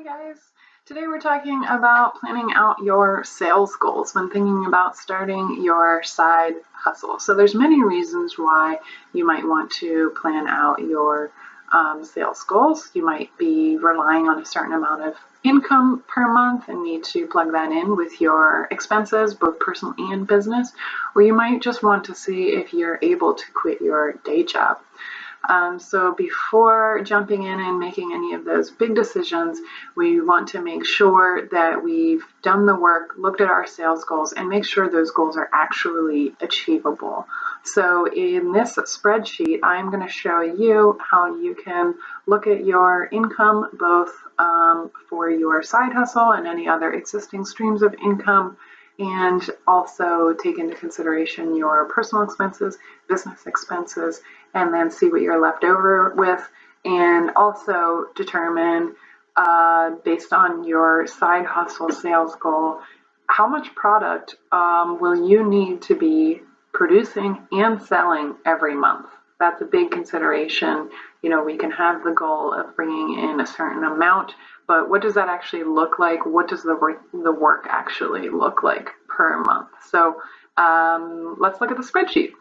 Hi guys. Today we're talking about planning out your sales goals when thinking about starting your side hustle. So there's many reasons why you might want to plan out your sales goals. You might be relying on a certain amount of income per month and need to plug that in with your expenses, both personal and business, or you might just want to see if you're able to quit your day job. So before jumping in and making any of those big decisions, we want to make sure that we've done the work, looked at our sales goals, and make sure those goals are actually achievable. So in this spreadsheet, I'm going to show you how you can look at your income, both for your side hustle and any other existing streams of income, and also take into consideration your personal expenses, business expenses, and then see what you're left over with, and also determine, based on your side hustle sales goal, how much product will you need to be producing and selling every month. That's a big consideration. You know, we can have the goal of bringing in a certain amount, but what does that actually look like? What does the work actually look like per month? So let's look at the spreadsheet.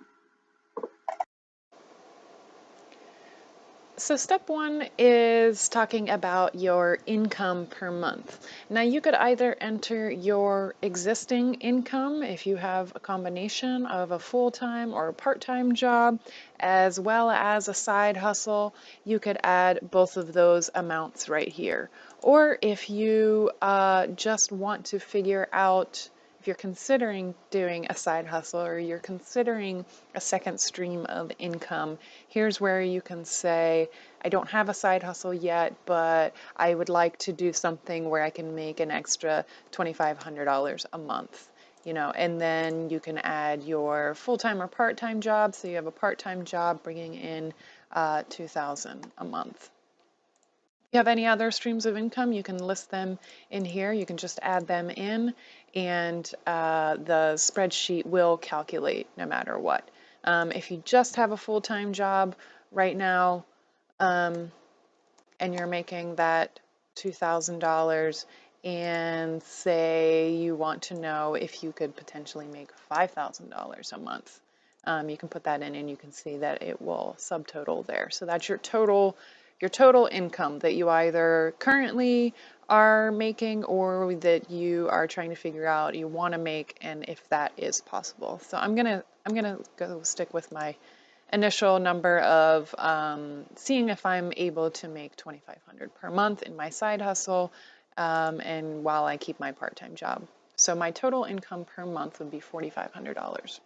So step one is talking about your income per month. Now you could either enter your existing income if you have a combination of a full-time or a part-time job, as well as a side hustle. You could add both of those amounts right here. Or if you just want to figure out, if you're considering doing a side hustle or you're considering a second stream of income, here's where you can say, I don't have a side hustle yet, but I would like to do something where I can make an extra $2,500 a month. You know, and then you can add your full-time or part-time job. So you have a part-time job bringing in $2,000 a month. If you have any other streams of income, you can list them in here. You can just add them in, and the spreadsheet will calculate no matter what. If you just have a full-time job right now, and you're making that $2,000, and say you want to know if you could potentially make $5,000 a month, you can put that in and you can see that it will subtotal there. So that's your total income that you either currently are making or that you are trying to figure out you want to make, and if that is possible. So I'm gonna go stick with my initial number of seeing if I'm able to make $2,500 per month in my side hustle, and while I keep my part-time job. So my total income per month would be $4,500.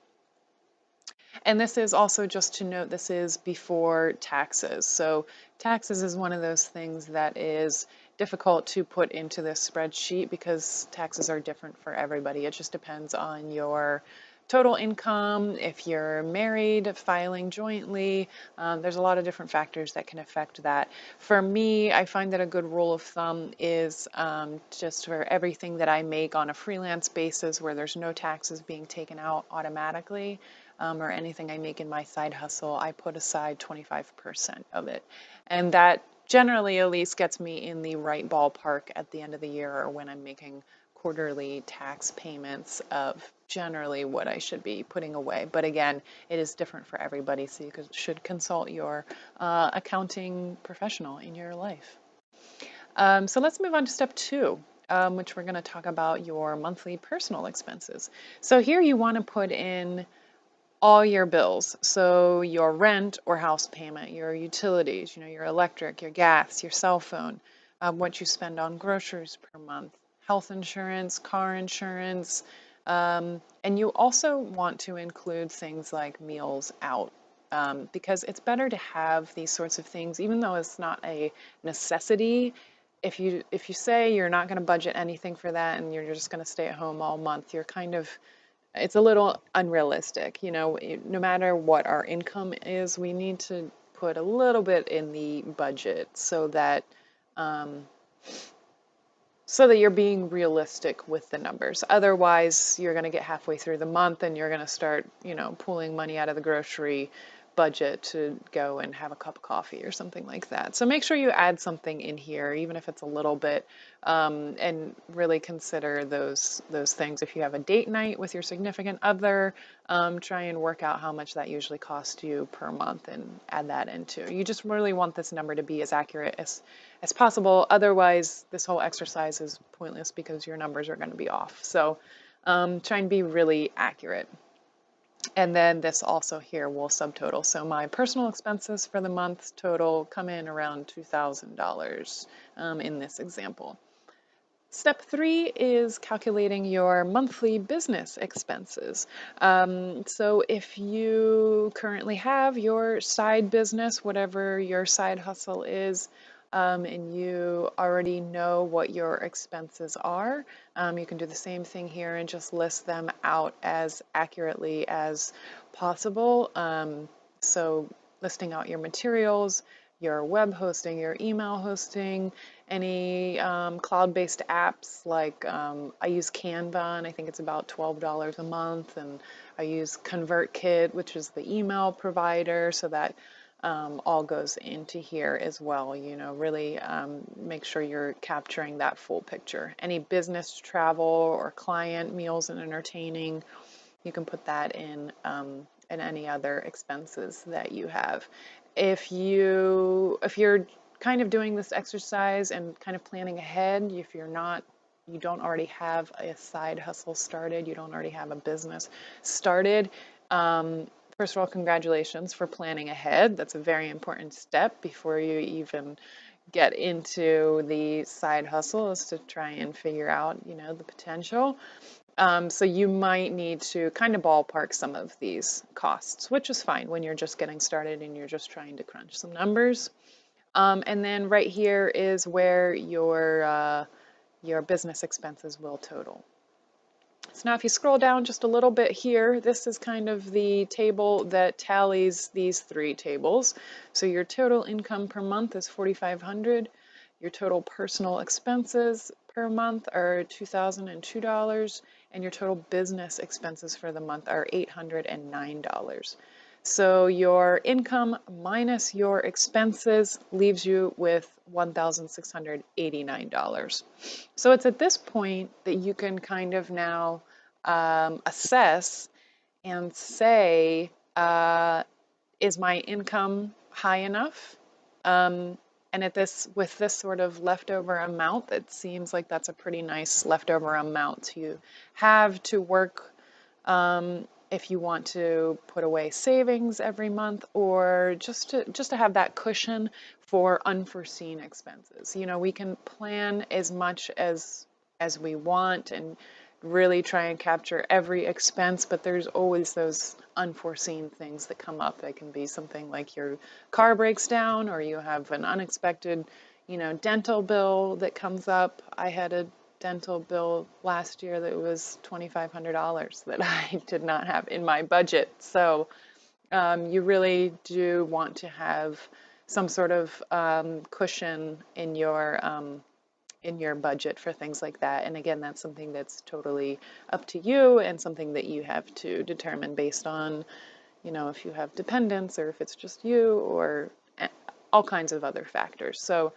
And this is also, just to note, this is before taxes. So taxes is one of those things that is difficult to put into this spreadsheet because taxes are different for everybody. It just depends on your total income, if you're married, filing jointly. There's a lot of different factors that can affect that. For me, I find that a good rule of thumb is just for everything that I make on a freelance basis where there's no taxes being taken out automatically, or anything I make in my side hustle, I put aside 25% of it. And that generally at least gets me in the right ballpark at the end of the year, or when I'm making quarterly tax payments of generally what I should be putting away. But again, it is different for everybody, so you should consult your accounting professional in your life. So let's move on to step two, which we're going to talk about your monthly personal expenses. So here you want to put in all your bills. So your rent or house payment, your utilities, your electric, your gas, your cell phone, what you spend on groceries per month, health insurance, car insurance, and you also want to include things like meals out, because it's better to have these sorts of things, even though it's not a necessity. If you say you're not going to budget anything for that and you're just going to stay at home all month, it's a little unrealistic. No matter what our income is, we need to put a little bit in the budget so that you're being realistic with the numbers. Otherwise, you're going to get halfway through the month and you're going to start, pulling money out of the grocery budget to go and have a cup of coffee or something like that. So make sure you add something in here, even if it's a little bit, and really consider those things. If you have a date night with your significant other, try and work out how much that usually costs you per month and add that into. You just really want this number to be as accurate as possible. Otherwise, this whole exercise is pointless because your numbers are going to be off. So try and be really accurate. And then this also here will subtotal. So my personal expenses for the month total come in around $2,000 in this example. Step 3 is calculating your monthly business expenses. So if you currently have your side business, whatever your side hustle is, and you already know what your expenses are, you can do the same thing here and just list them out as accurately as possible. So listing out your materials, your web hosting, your email hosting, any cloud-based apps like I use Canva, and I think it's about $12 a month, and I use ConvertKit, which is the email provider, so that all goes into here as well. You know, really make sure you're capturing that full picture. Any business travel or client meals and entertaining, you can put that in and any other expenses that you have. If you're kind of doing this exercise and kind of planning ahead, if you don't already have a side hustle started, you don't already have a business started, first of all, congratulations for planning ahead. That's a very important step before you even get into the side hustle, is to try and figure out, you know, the potential. So you might need to kind of ballpark some of these costs, which is fine when you're just getting started and you're just trying to crunch some numbers. And then right here is where your business expenses will total. So now if you scroll down just a little bit here, this is kind of the table that tallies these three tables. So your total income per month is $4,500. Your total personal expenses per month are $2,002, and your total business expenses for the month are $809. So your income minus your expenses leaves you with $1,689. So it's at this point that you can kind of now assess and say, is my income high enough? And with this sort of leftover amount, it seems like that's a pretty nice leftover amount to have to work if you want to put away savings every month, or just to have that cushion for unforeseen expenses. You know, we can plan as much as we want and really try and capture every expense, but there's always those unforeseen things that come up. That can be something like your car breaks down, or you have an unexpected, you know, dental bill that comes up. I had a dental bill last year that was $2,500 that I did not have in my budget. So you really do want to have some sort of cushion in your budget for things like that. And again, that's something that's totally up to you and something that you have to determine based on, you know, if you have dependents or if it's just you, or all kinds of other factors. So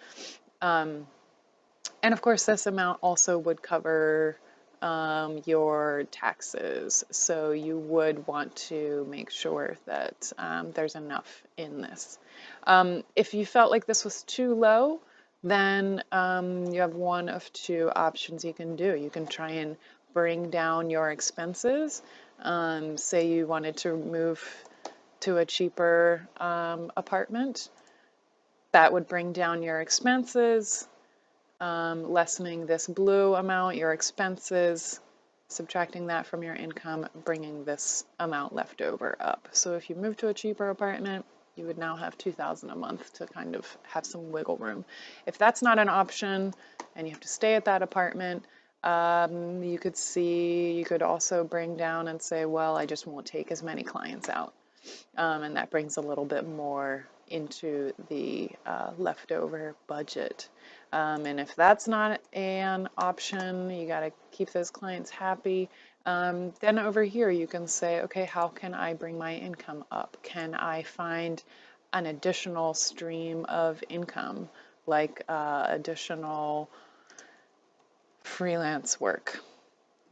and of course, this amount also would cover your taxes. So you would want to make sure that there's enough in this. If you felt like this was too low, then you have one of two options you can do. You can try and bring down your expenses. Say you wanted to move to a cheaper apartment. That would bring down your expenses. Lessening this blue amount, your expenses, subtracting that from your income, bringing this amount left over up. So if you move to a cheaper apartment, you would now have $2,000 a month to kind of have some wiggle room. If that's not an option and you have to stay at that apartment, you could also bring down and say, well, I just won't take as many clients out. And that brings a little bit more into the leftover budget. And if that's not an option, you got to keep those clients happy. Then over here you can say, okay, how can I bring my income up? Can I find an additional stream of income, like additional freelance work,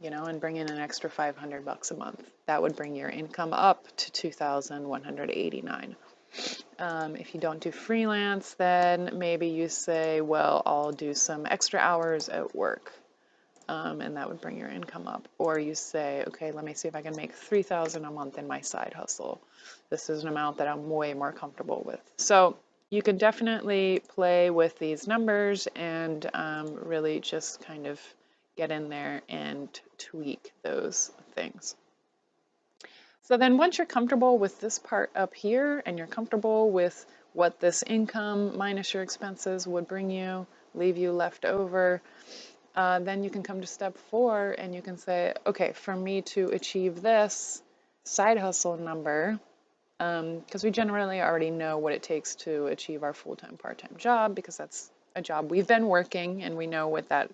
and bring in an extra 500 bucks a month? That would bring your income up to 2,189. If you don't do freelance, then maybe you say, well, I'll do some extra hours at work. And that would bring your income up. Or you say, okay, let me see if I can make $3,000 a month in my side hustle. This is an amount that I'm way more comfortable with. So you can definitely play with these numbers and really just kind of get in there and tweak those things. So then once you're comfortable with this part up here and you're comfortable with what this income minus your expenses would bring you, leave you left over, then you can come to step 4 and you can say, okay, for me to achieve this side hustle number, because we generally already know what it takes to achieve our full-time, part-time job, because that's a job we've been working and we know what that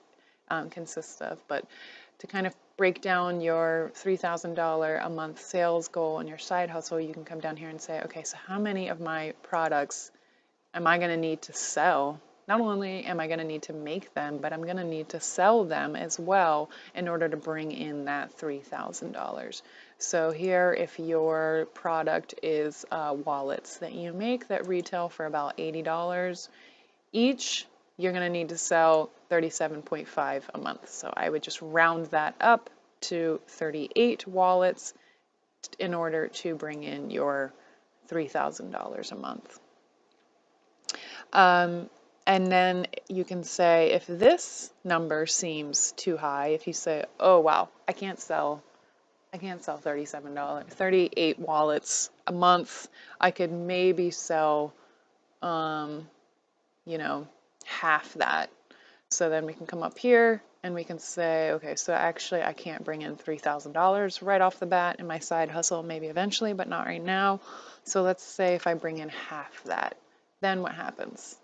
consists of. But to kind of break down your $3,000 a month sales goal and your side hustle, you can come down here and say, okay, so how many of my products am I going to need to sell? Not only am I going to need to make them, but I'm going to need to sell them as well in order to bring in that $3,000. So here, if your product is wallets that you make that retail for about $80 each, you're going to need to sell 37.5 a month. So I would just round that up to 38 wallets in order to bring in your $3,000 a month. And then you can say, if this number seems too high, if you say, oh wow, I can't sell $37, 38 wallets a month. I could maybe sell, half that. So then we can come up here and we can say, okay, so actually I can't bring in $3,000 right off the bat in my side hustle, maybe eventually, but not right now. So let's say if I bring in half that, then what happens?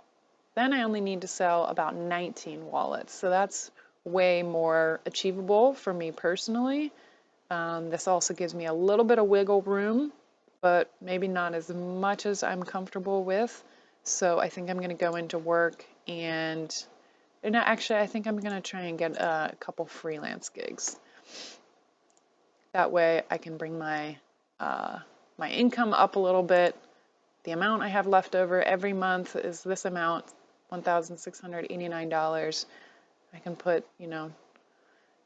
Then I only need to sell about 19 wallets. So that's way more achievable for me personally. This also gives me a little bit of wiggle room, but maybe not as much as I'm comfortable with. So I think I'm going to go into work and actually I think I'm going to try and get a couple freelance gigs. That way I can bring my my income up a little bit. The amount I have left over every month is this amount, $1,689. I can put,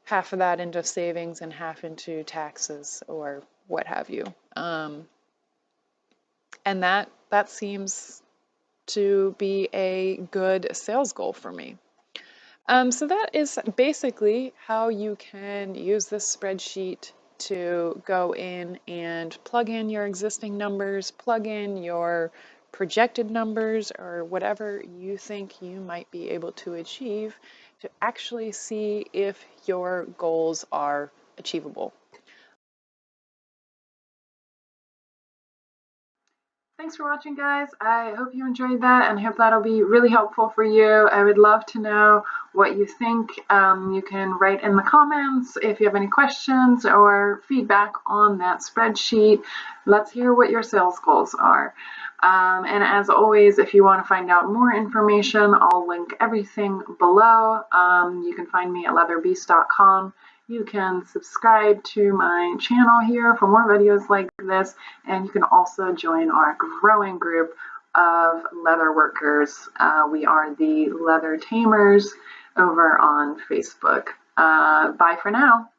half of that into savings and half into taxes or what have you. And that seems to be a good sales goal for me. So that is basically how you can use this spreadsheet to go in and plug in your existing numbers, plug in your projected numbers, or whatever you think you might be able to achieve to actually see if your goals are achievable. Thanks for watching, guys. I hope you enjoyed that and hope that'll be really helpful for you. I would love to know what you think. You can write in the comments if you have any questions or feedback on that spreadsheet. Let's hear what your sales goals are. And as always, if you want to find out more information, I'll link everything below. You can find me at leatherbeast.com. You can subscribe to my channel here for more videos like this, and you can also join our growing group of leather workers. We are the Leather Tamers over on Facebook. Bye for now.